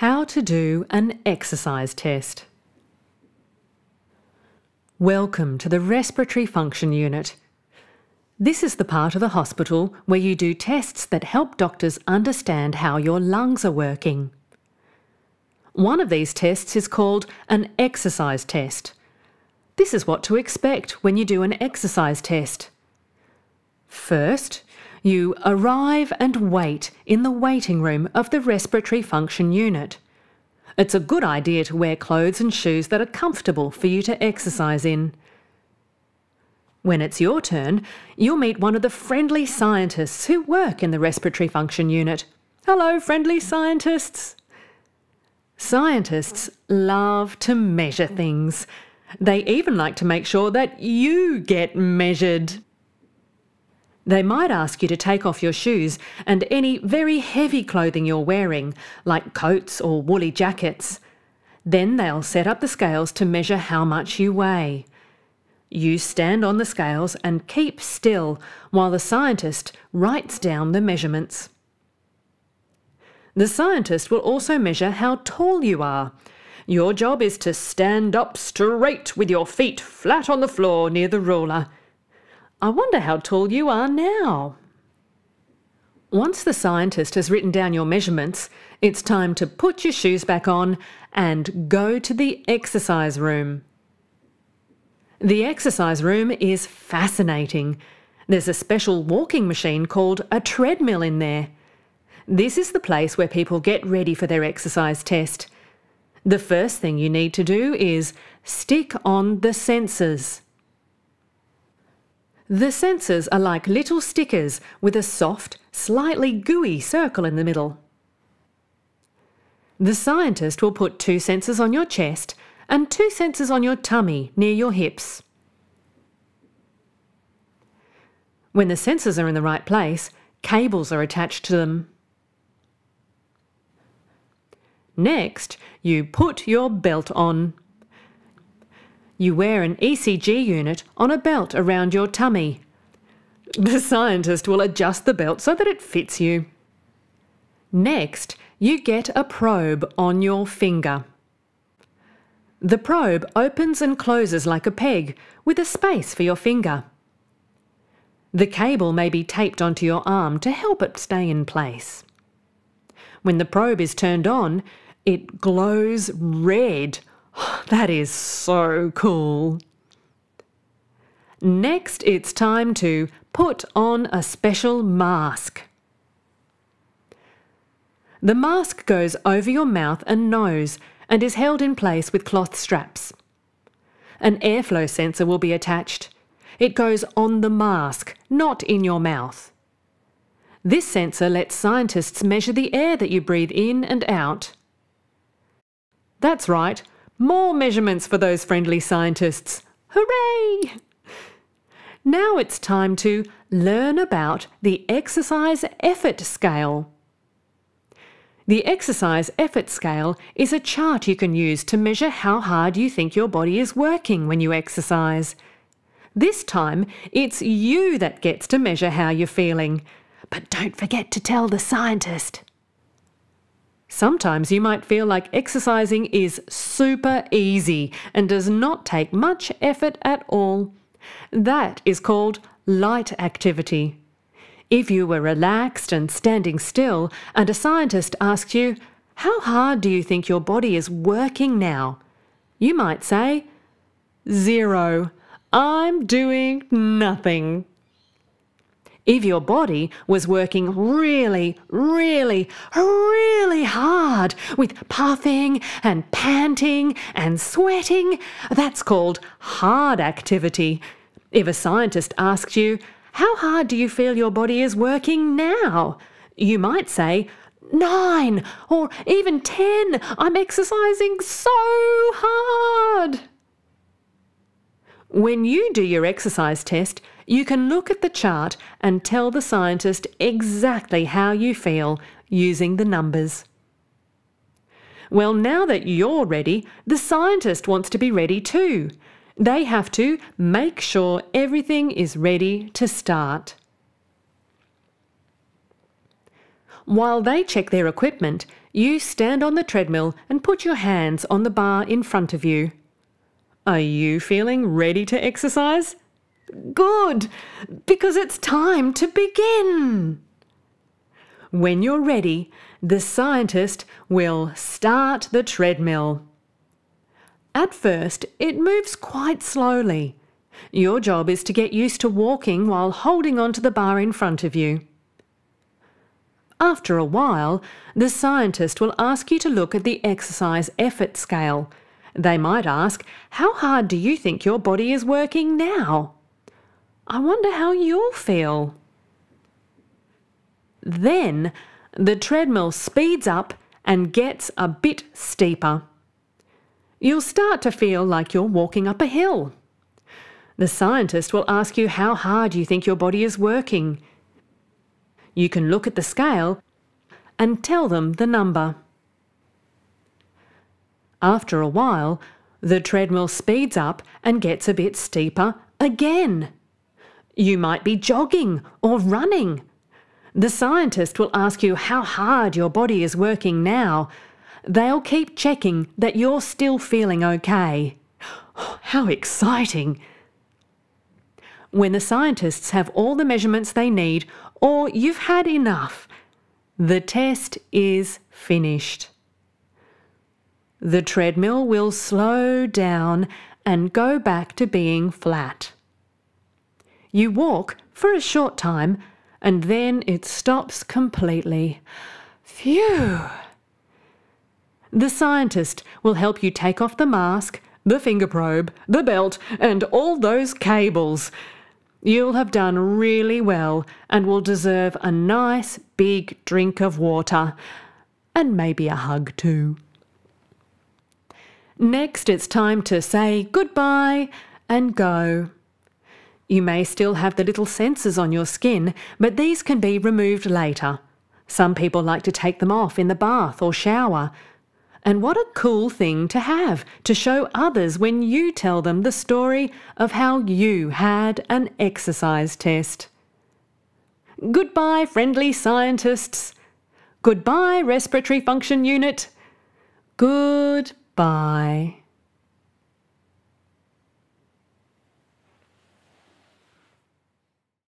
How to do an exercise test. Welcome to the Respiratory Function Unit. This is the part of the hospital where you do tests that help doctors understand how your lungs are working. One of these tests is called an exercise test. This is what to expect when you do an exercise test. First, you arrive and wait in the waiting room of the Respiratory Function Unit. It's a good idea to wear clothes and shoes that are comfortable for you to exercise in. When it's your turn, you'll meet one of the friendly scientists who work in the Respiratory Function Unit. Hello, friendly scientists! Scientists love to measure things. They even like to make sure that you get measured. They might ask you to take off your shoes and any very heavy clothing you're wearing, like coats or woolly jackets. Then they'll set up the scales to measure how much you weigh. You stand on the scales and keep still while the scientist writes down the measurements. The scientist will also measure how tall you are. Your job is to stand up straight with your feet flat on the floor near the ruler. I wonder how tall you are now. Once the scientist has written down your measurements, it's time to put your shoes back on and go to the exercise room. The exercise room is fascinating. There's a special walking machine called a treadmill in there. This is the place where people get ready for their exercise test. The first thing you need to do is stick on the sensors. The sensors are like little stickers with a soft, slightly gooey circle in the middle. The scientist will put 2 sensors on your chest and 2 sensors on your tummy near your hips. When the sensors are in the right place, cables are attached to them. Next, you put your belt on. You wear an ECG unit on a belt around your tummy. The scientist will adjust the belt so that it fits you. Next, you get a probe on your finger. The probe opens and closes like a peg with a space for your finger. The cable may be taped onto your arm to help it stay in place. When the probe is turned on, it glows red. That is so cool. Next, it's time to put on a special mask. The mask goes over your mouth and nose and is held in place with cloth straps. An airflow sensor will be attached. It goes on the mask, not in your mouth. This sensor lets scientists measure the air that you breathe in and out. That's right. More measurements for those friendly scientists. Hooray! Now it's time to learn about the exercise effort scale. The exercise effort scale is a chart you can use to measure how hard you think your body is working when you exercise. This time, it's you that gets to measure how you're feeling. But don't forget to tell the scientist. Sometimes you might feel like exercising is super easy and does not take much effort at all. That is called light activity. If you were relaxed and standing still and a scientist asked you, "How hard do you think your body is working now?" you might say, "0. I'm doing nothing." If your body was working really, really, really hard with puffing and panting and sweating, that's called hard activity. If a scientist asked you, "How hard do you feel your body is working now?" you might say, 9 or even 10. I'm exercising so hard. When you do your exercise test, you can look at the chart and tell the scientist exactly how you feel using the numbers. Well, now that you're ready, the scientist wants to be ready too. They have to make sure everything is ready to start. While they check their equipment, You stand on the treadmill and put your hands on the bar in front of you. Are you feeling ready to exercise? Good, because it's time to begin. When you're ready, the scientist will start the treadmill. At first, it moves quite slowly. Your job is to get used to walking while holding onto the bar in front of you. After a while, the scientist will ask you to look at the exercise effort scale. They might ask, how hard do you think your body is working now? I wonder how you'll feel. Then, the treadmill speeds up and gets a bit steeper. You'll start to feel like you're walking up a hill. The scientist will ask you how hard you think your body is working. You can look at the scale and tell them the number. After a while, the treadmill speeds up and gets a bit steeper again. You might be jogging or running. The scientist will ask you how hard your body is working now. They'll keep checking that you're still feeling okay. How exciting! When the scientists have all the measurements they need, or you've had enough, the test is finished. The treadmill will slow down and go back to being flat. You walk for a short time and then it stops completely. Phew! The scientist will help you take off the mask, the finger probe, the belt, and all those cables. You'll have done really well and will deserve a nice big drink of water, and maybe a hug too. Next, it's time to say goodbye and go. You may still have the little sensors on your skin, but these can be removed later. Some people like to take them off in the bath or shower. And what a cool thing to have to show others when you tell them the story of how you had an exercise test. Goodbye, friendly scientists. Goodbye, respiratory function unit. Goodbye.